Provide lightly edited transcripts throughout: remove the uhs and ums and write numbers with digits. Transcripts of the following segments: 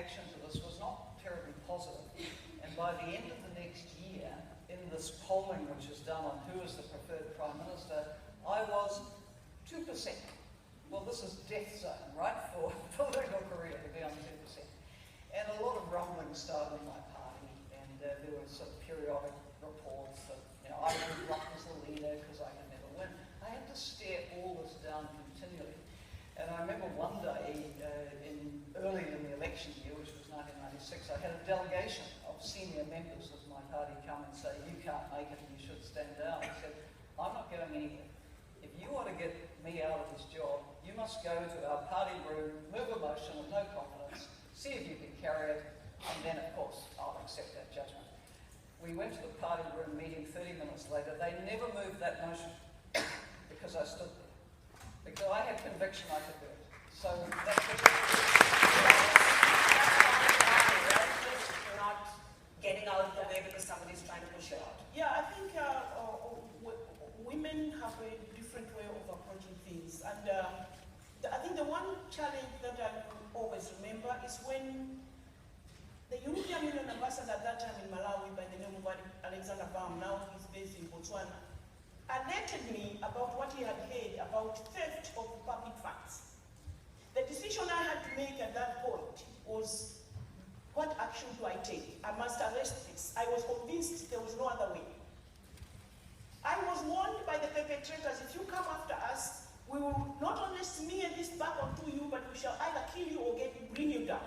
reaction to this was not terribly positive. And by the end of the next year, in this polling which is done on who is the preferred Prime Minister, I was 2%. Well, this is death zone, right, for political career to be on 2%. And a lot of rumbling started in my party, and there were sort of periodic reports that, I would run as the leader because I could never win. I had to stare all this down continually. And I remember one day, early in the election year, which was 1996, I had a delegation of senior members of my party come and say, you can't make it and you should stand down. I said, I'm not going anywhere. If you want to get me out of this job, you must go to our party room, move a motion with no confidence, see if you can carry it, and then, of course, I'll accept that judgment. We went to the party room meeting 30 minutes later. They never moved that motion because I stood there. Because I had conviction I could do it. So that's You're not getting out of the way because somebody's trying to push you out. Yeah, I think women have a different way of approaching things. And I think the one challenge that I will always remember is when the European Union ambassador at that time in Malawi by the name of Alexander Baum, now he's based in Botswana, alerted me about what he had heard about theft of public funds. The decision I had to make at that point was, what action do I take? I must arrest this. I was convinced there was no other way. I was warned by the perpetrators, if you come after us, we will not only smear this back onto you, but we shall either kill you or bring you down.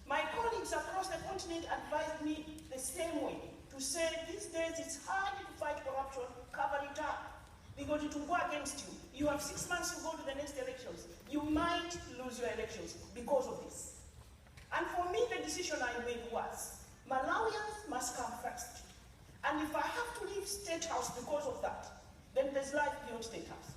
My colleagues across the continent advised me the same way, to say these days it's hard to fight corruption, cover it up, because it will go against you. You have 6 months to go to the next elections. You might lose your elections because of this. And for me, the decision I made was, Malawians must come first. And if I have to leave State House because of that, then there's life beyond State House.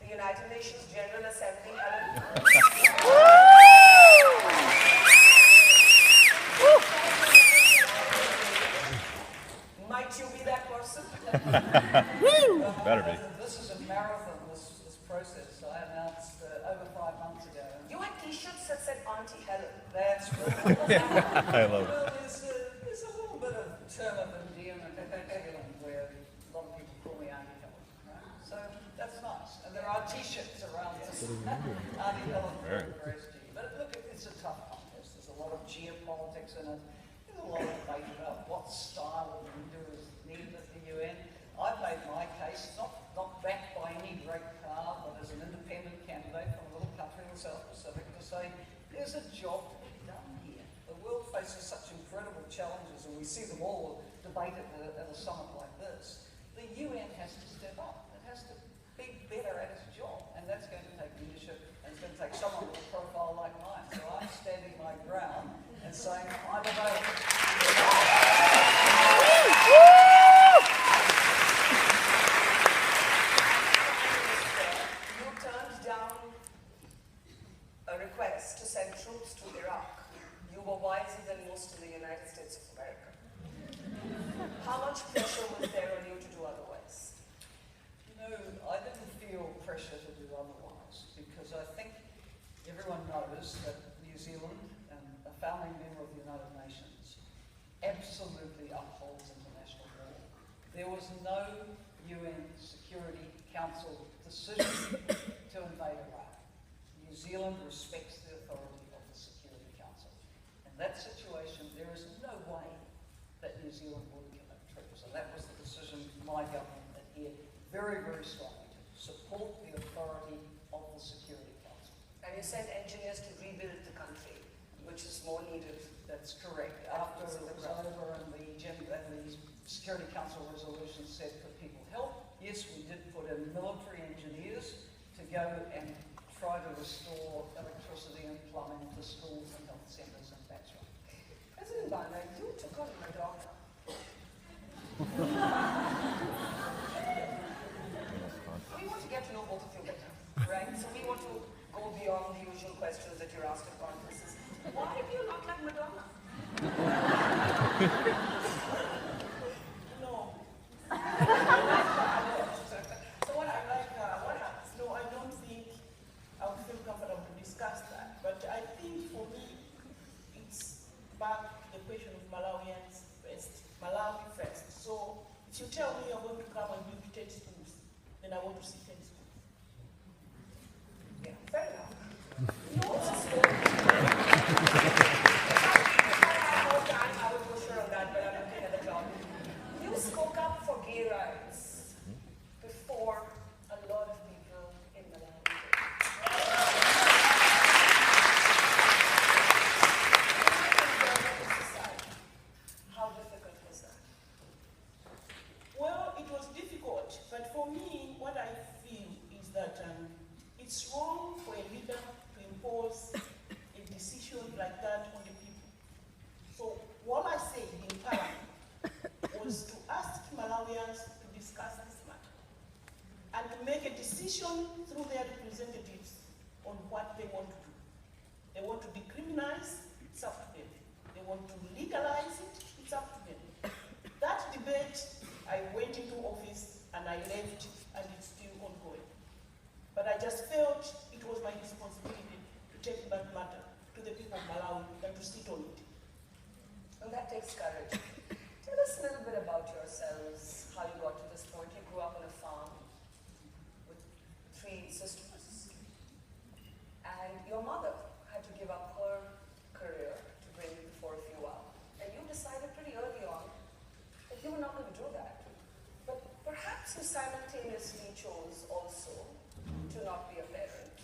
United Nations General Assembly, Helen. Might you be that person? Better be. This is a marathon, this process. I announced over 5 months ago. You had t-shirts that said Auntie Helen. That's right. I love it. Well, there's a little bit of term of endearment where a lot of people call me Auntie Helen. Right? So that's nice. And there are t-shirts around this. Auntie Helen for SG. But look, it's a tough contest. There's a lot of geopolitics in it. There's a lot of debate about what style of leader is needed at the UN. I've made my case, not backed by any great crowd, but as an independent candidate from a little country in the South Pacific, to say there's a job to be done here. The world faces such incredible challenges, and we see them all debated at a summit like this. The UN has to step up. It has to be better at its job, and that's going to take leadership, and it's going to take someone with a profile like mine. So I'm standing my ground and saying I'm available. You turned down a request to send troops to Iraq. You were wiser than most in the United States of America. How much pressure was there on you to do otherwise? I didn't feel pressure to do otherwise, because I think everyone knows that New Zealand, a founding member of the United Nations, absolutely upholds international law. There was no UN Security Council decision to invade Iraq. New Zealand respects the authority of the Security Council. In that situation, there is no way that New Zealand would commit troops. And that was the decision my government adhered very, very strongly to. Support the authority of the Security Council. And you sent engineers to rebuild the country, which is more needed. That's correct. After it was over and the Security Council resolution said, could people help? Yes, we did put in military engineers to go and try to restore electricity and plumbing to schools and health centres and that's right. President Banda, you took on Madonna. We want to get to know both of you better, right? So we want to go beyond the usual questions that you're asked at conferences. Why do you not like Madonna? back to the question of Malawians first, Malawi first. So if you tell me you're going to come and build 10 schools, then I want to see 10 schools. Yeah, fair enough. You also spoke. I have more time, I would go sure on that, but I'm looking at the clock. You spoke up for gay rights before a lot of people in Malawi did. How difficult was that? Well, it was difficult, but for me, what I feel is that it's wrong for a leader to impose a decision like that on the people. So what I said in Parliament was to ask Malawians to discuss this matter and to make a decision through their representatives on what they want to do. They want to decriminalize, it's up to them. They want to legalize it, it's up to them. That debate, I went into office and I left, and it's still ongoing. But I just felt it was my responsibility to take that matter to the people of Malawi and to sit on it. And that takes courage. Tell us a little bit about yourselves, how you got to this point. You grew up on a farm with 3 sisters, and your mother had to give up her career to bring you before of you up. And you decided pretty early on that you were not going to do that. But perhaps you simultaneously chose also to not be a parent.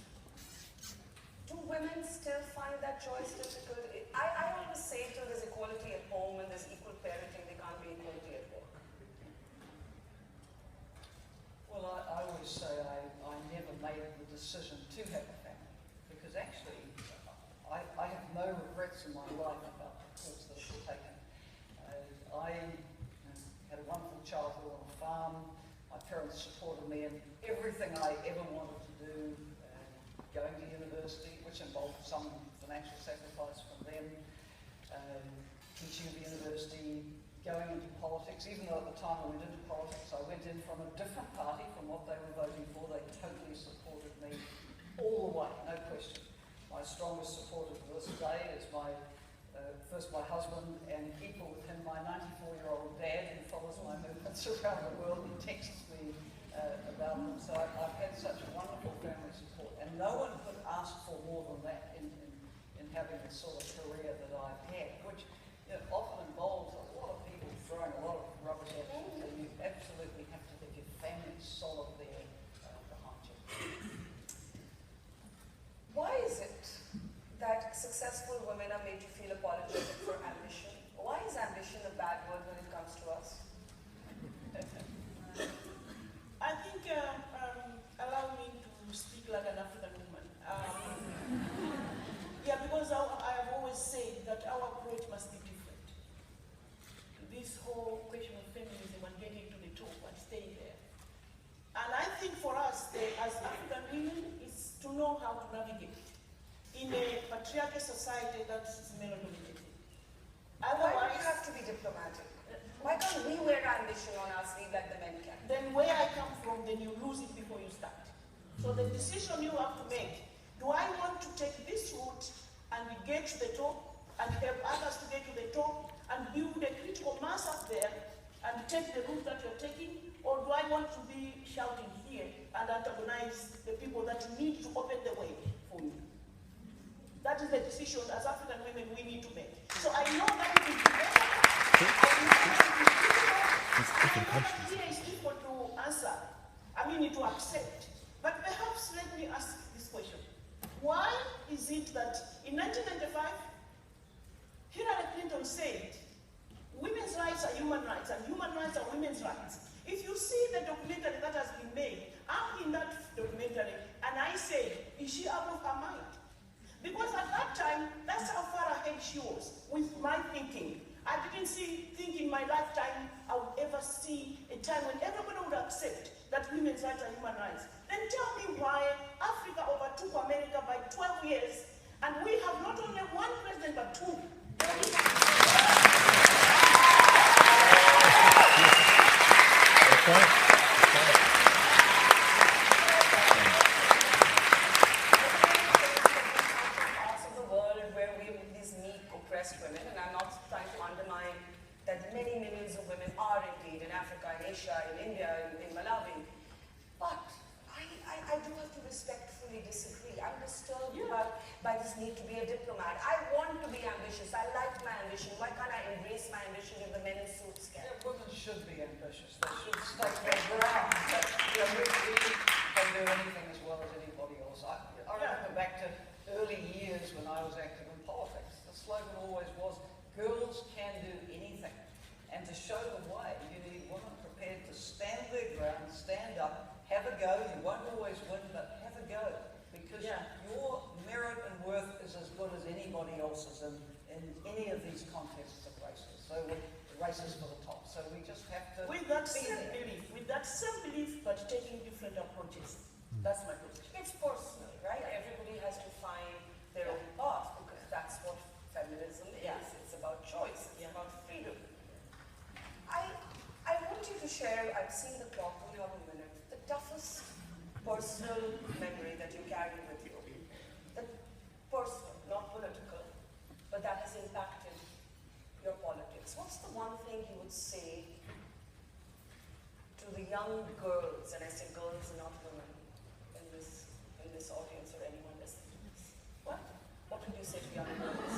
Do women still find that choice difficult? I always say till there's equality at home and there's equal parenting, there can't be equality at work. Well, I always say I never made the decision to have a family, because actually I have no regrets in my life about the course that I've taken. I had a wonderful childhood on a farm. My parents supported me in everything I ever wanted to do, going to university, which involved some financial sacrifice from them, teaching at the university, going into politics. Even though at the time I went into politics, I went in from a different party from what they were voting for. They totally supported me all the way, no question. My strongest supporter to this day is first my husband, and equal with him, my 94-year-old dad, who follows my movements around the world and texts me about them. So I've had such wonderful family support, and no one could ask for more than that in having the sort of career that I've had, which often involves a lot of people throwing a lot of rubbish at you. So you absolutely have to have your family solid there behind you. Why is it that successful women are made to feel apologetic for ambition? Why is ambition a bad word when it comes to us? I think, allow me to speak like an African woman. Yeah, because I have always said that our approach must be different. This whole question of feminism and getting to the top and staying there. And I think for us, as African women, is to know how to navigate in a patriarchal society that is male-dominated. Why do you have to be diplomatic? Why can't we wear ambition on our sleeve like the men can? Then where I come from, then you lose it before you start. So the decision you have to make, do I want to take this route and get to the top and help others to get to the top and build a critical mass up there and take the route that you're taking, or do I want to be shouting here and antagonize the people that need to open the way for me? That is the decision as African women we need to make. So I know that it is difficult. I know that it is difficult. Here is difficult to answer. I mean, to accept. But perhaps let me ask this question. Why is it that in 1995, Hillary Clinton said, women's rights are human rights and human rights are women's rights? If you see the documentary that has been made, I'm in that documentary and I say, is she out of her mind? Because at that time, that's how far ahead she was with my thinking. I didn't think in my lifetime I would ever see a time when everybody would accept that women's rights are human rights. Then tell me why Africa overtook America by 12 years, and we have not only one president but 2. Parts of the world where we have these meek, oppressed women, and I'm not that many millions of women are indeed in Africa, in Asia, in India, in Malawi. But I do have to respectfully disagree. I'm disturbed by this need to be a diplomat. I want to be ambitious. I like my ambition. Why can't I embrace my ambition if the men in suits can? Yeah, women should be ambitious. They should stake their ground. We can do anything as well as anybody else. I remember back to early years when I was active in politics. The slogan always was, girls can do anything. And to show the way, you need women prepared to stand their ground, stand up, have a go. You won't always win, but have a go. Because your merit and worth is as good as anybody else's in any of these contests of races. So the races for the top. So we just have to with that same belief, but taking different approaches. That's my position. It's personal, right? Everybody has to find their own path because that's what feminism is. It's about choice. It's about freedom. I want you to share, I've seen the clock, we have a minute, the toughest personal memory that you carry with you. The personal, not political, but that has impacted your politics. What's the one thing you would say to the young girls, and I say girls and not women, in this audience or anyone listening to this? What would you say to young girls?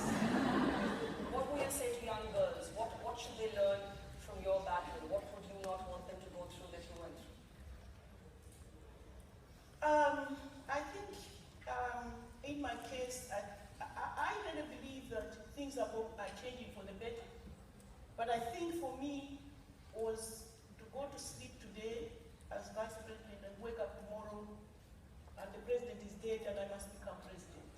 What would you say to young girls? What should they learn from your battle? What would you not want them to go through that you went through? I think in my case, I really believe that things are changing for the better. But I think for me was to go to sleep today as vice president and wake up tomorrow and the president is dead and I must become president.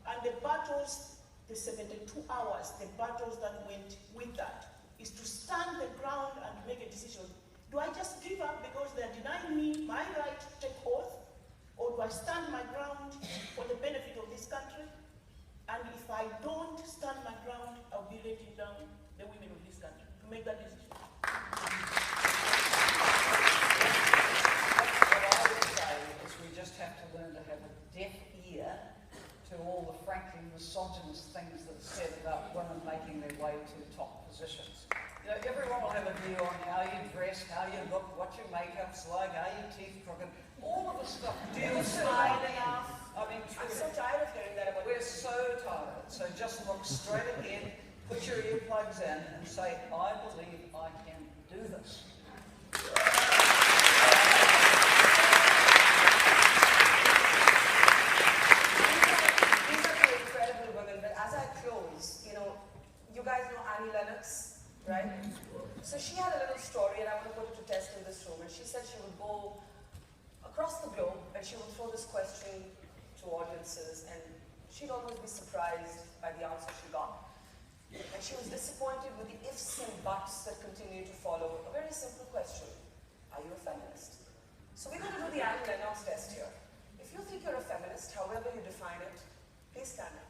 And the battles, the 72 hours, the battles that went with that is to stand the ground and make a decision. Do I just give up because they're denying me my right to take oath? Or do I stand my ground for the benefit of this country? And if I don't stand my ground, I'll be letting down the women of this country to make that decision. What I would say is we just have to learn to have a deaf ear to all the frankly misogynist things that are said about women making their way to top positions. You know, everyone will have a view on how you dress, how you look, what your makeup's like, are your teeth crooked, all of the stuff. Do you smile enough? I mean, I'm so tired of hearing that about we're so tired. So just look straight ahead, put your earplugs in and say, I believe I can do this. These are two incredible women, but as I close, you guys know Annie Lennox, right? So she had a little story, and I want to put it to test in this room. And she said she would go across the globe, and she would throw this question to audiences, and she'd always be surprised by the answer she got. And she was disappointed with the ifs and buts that continue to follow. A very simple question: are you a feminist? So we're going to do the Annie Lennox test here. If you think you're a feminist, however you define it, please stand up.